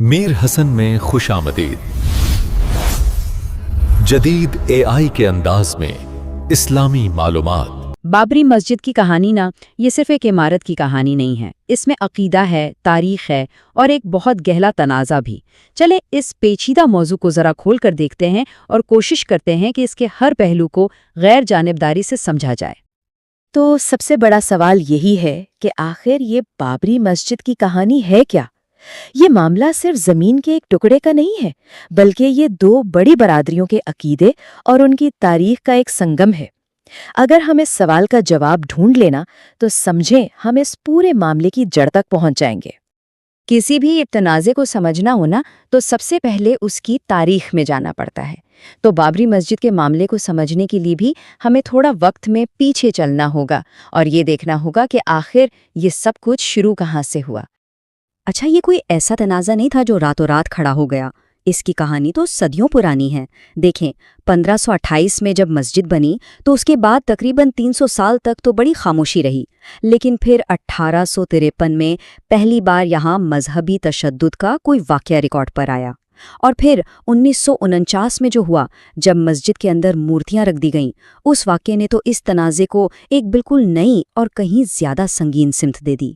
میر حسن میں خوش آمدید۔ جدید AI کے انداز میں اسلامی معلومات۔ بابری مسجد کی کہانی یہ صرف ایک عمارت کی کہانی نہیں ہے، اس میں عقیدہ ہے، تاریخ ہے اور ایک بہت گہرا تنازع بھی۔ چلیں اس پیچیدہ موضوع کو ذرا کھول کر دیکھتے ہیں اور کوشش کرتے ہیں کہ اس کے ہر پہلو کو غیر جانبداری سے سمجھا جائے۔ تو سب سے بڑا سوال یہی ہے کہ آخر یہ بابری مسجد کی کہانی ہے کیا؟ یہ معاملہ صرف زمین کے ایک ٹکڑے کا نہیں ہے، بلکہ یہ دو بڑی برادریوں کے عقیدے اور ان کی تاریخ کا ایک سنگم ہے۔ اگر ہم اس سوال کا جواب ڈھونڈ لینا تو سمجھیں ہم اس پورے معاملے کی جڑ تک پہنچ جائیں گے۔ کسی بھی تنازع کو سمجھنا ہونا تو سب سے پہلے اس کی تاریخ میں جانا پڑتا ہے۔ تو بابری مسجد کے معاملے کو سمجھنے کے لیے بھی ہمیں تھوڑا وقت میں پیچھے چلنا ہوگا اور یہ دیکھنا ہوگا کہ آخر یہ سب کچھ شروع کہاں سے ہوا۔ اچھا، یہ کوئی ایسا تنازع نہیں تھا جو راتوں رات کھڑا ہو گیا۔ اس کی کہانی تو صدیوں پرانی ہے۔ دیکھیں، 1528 میں جب مسجد بنی تو اس کے بعد تقریباً 300 سال تک تو بڑی خاموشی رہی، لیکن پھر 1853 میں پہلی بار یہاں مذہبی تشدد کا کوئی واقعہ ریکارڈ پر آیا۔ اور پھر 1949 میں جو ہوا، جب مسجد کے اندر مورتیاں رکھ دی گئیں، اس واقعے نے تو اس تنازع کو ایک بالکل نئی اور کہیں زیادہ سنگین سمت دے دی۔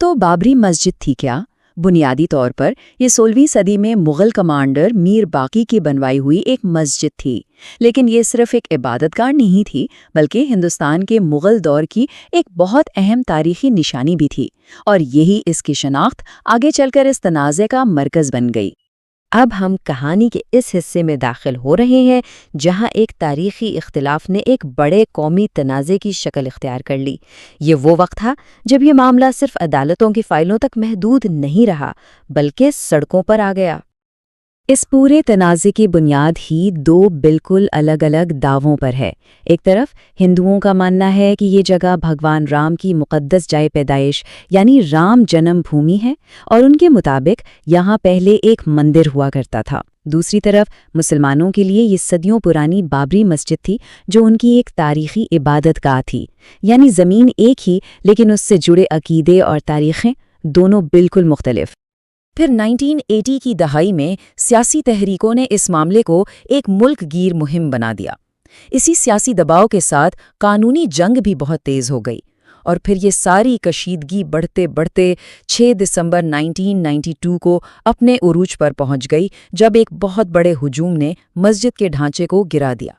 تو بابری مسجد تھی کیا؟ بنیادی طور پر یہ 16ویں صدی میں مغل کمانڈر میر باقی کی بنوائی ہوئی ایک مسجد تھی، لیکن یہ صرف ایک عبادت گاہ نہیں تھی، بلکہ ہندوستان کے مغل دور کی ایک بہت اہم تاریخی نشانی بھی تھی، اور یہی اس کی شناخت آگے چل کر اس تنازع کا مرکز بن گئی۔ اب ہم کہانی کے اس حصے میں داخل ہو رہے ہیں جہاں ایک تاریخی اختلاف نے ایک بڑے قومی تنازع کی شکل اختیار کر لی۔ یہ وہ وقت تھا جب یہ معاملہ صرف عدالتوں کی فائلوں تک محدود نہیں رہا، بلکہ سڑکوں پر آ گیا۔ اس پورے تنازع کی بنیاد ہی دو بالکل الگ الگ دعووں پر ہے۔ ایک طرف ہندوؤں کا ماننا ہے کہ یہ جگہ بھگوان رام کی مقدس جائے پیدائش یعنی رام جنم بھومی ہے، اور ان کے مطابق یہاں پہلے ایک مندر ہوا کرتا تھا۔ دوسری طرف مسلمانوں کے لیے یہ صدیوں پرانی بابری مسجد تھی، جو ان کی ایک تاریخی عبادت گاہ تھی، یعنی زمین ایک ہی لیکن اس سے جڑے عقیدے اور تاریخیں دونوں بالکل مختلف۔ پھر 1980 کی دہائی میں سیاسی تحریکوں نے اس معاملے کو ایک ملک گیر مہم بنا دیا۔ اسی سیاسی دباؤ کے ساتھ قانونی جنگ بھی بہت تیز ہو گئی، اور پھر یہ ساری کشیدگی بڑھتے بڑھتے 6 دسمبر 1992 کو اپنے عروج پر پہنچ گئی، جب ایک بہت بڑے ہجوم نے مسجد کے ڈھانچے کو گرا دیا۔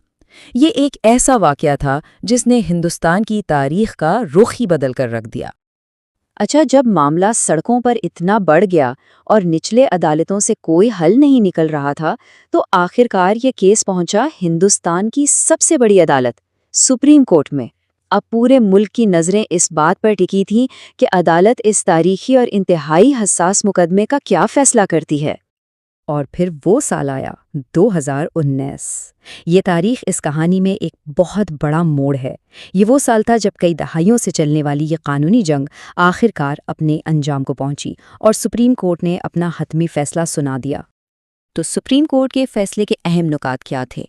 یہ ایک ایسا واقعہ تھا جس نے ہندوستان کی تاریخ کا رخ ہی بدل کر رکھ دیا۔ اچھا، جب معاملہ سڑکوں پر اتنا بڑھ گیا اور نچلے عدالتوں سے کوئی حل نہیں نکل رہا تھا، تو آخرکار یہ کیس پہنچا ہندوستان کی سب سے بڑی عدالت، سپریم کورٹ میں۔ اب پورے ملک کی نظریں اس بات پر ٹکی تھیں کہ عدالت اس تاریخی اور انتہائی حساس مقدمے کا کیا فیصلہ کرتی ہے۔ اور پھر وہ سال آیا 2019۔ یہ تاریخ اس کہانی میں ایک بہت بڑا موڑ ہے۔ یہ وہ سال تھا جب کئی دہائیوں سے چلنے والی یہ قانونی جنگ آخرکار اپنے انجام کو پہنچی، اور سپریم کورٹ نے اپنا حتمی فیصلہ سنا دیا۔ تو سپریم کورٹ کے فیصلے کے اہم نکات کیا تھے؟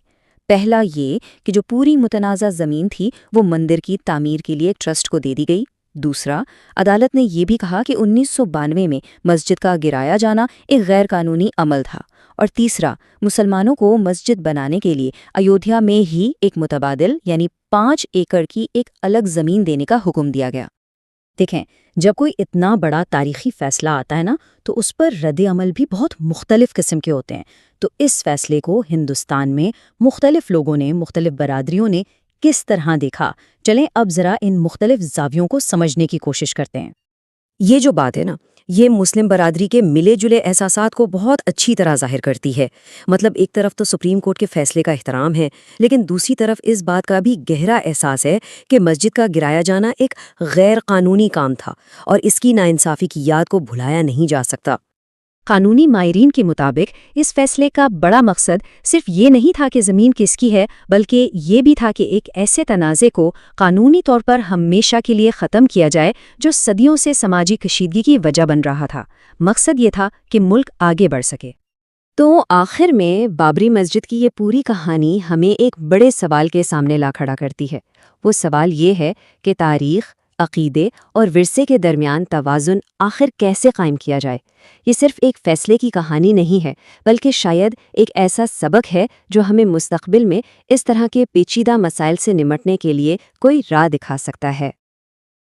پہلا یہ کہ جو پوری متنازع زمین تھی وہ مندر کی تعمیر کے لیے ٹرسٹ کو دے دی گئی۔ دوسرا، عدالت نے یہ بھی کہا کہ 1992 میں مسجد کا گرایا جانا ایک غیر قانونی عمل تھا۔ اور تیسرا، مسلمانوں کو مسجد بنانے کے لیے ایودھیا میں ہی ایک متبادل یعنی 5 ایکڑ کی ایک الگ زمین دینے کا حکم دیا گیا۔ دیکھیں، جب کوئی اتنا بڑا تاریخی فیصلہ آتا ہے تو اس پر رد عمل بھی بہت مختلف قسم کے ہوتے ہیں۔ تو اس فیصلے کو ہندوستان میں مختلف لوگوں نے، مختلف برادریوں نے کس طرح دیکھا، چلیں اب ذرا ان مختلف زاویوں کو سمجھنے کی کوشش کرتے ہیں۔ یہ جو بات ہے یہ مسلم برادری کے ملے جلے احساسات کو بہت اچھی طرح ظاہر کرتی ہے۔ مطلب ایک طرف تو سپریم کورٹ کے فیصلے کا احترام ہے، لیکن دوسری طرف اس بات کا بھی گہرا احساس ہے کہ مسجد کا گرایا جانا ایک غیر قانونی کام تھا، اور اس کی ناانصافی کی یاد کو بھلایا نہیں جا سکتا۔ قانونی ماہرین کے مطابق اس فیصلے کا بڑا مقصد صرف یہ نہیں تھا کہ زمین کس کی ہے، بلکہ یہ بھی تھا کہ ایک ایسے تنازع کو قانونی طور پر ہمیشہ کے لیے ختم کیا جائے جو صدیوں سے سماجی کشیدگی کی وجہ بن رہا تھا۔ مقصد یہ تھا کہ ملک آگے بڑھ سکے۔ تو آخر میں بابری مسجد کی یہ پوری کہانی ہمیں ایک بڑے سوال کے سامنے لا کھڑا کرتی ہے۔ وہ سوال یہ ہے کہ تاریخ، عقیدے اور ورثے کے درمیان توازن آخر کیسے قائم کیا جائے؟ یہ صرف ایک فیصلے کی کہانی نہیں ہے، بلکہ شاید ایک ایسا سبق ہے جو ہمیں مستقبل میں اس طرح کے پیچیدہ مسائل سے نمٹنے کے لیے کوئی راہ دکھا سکتا ہے۔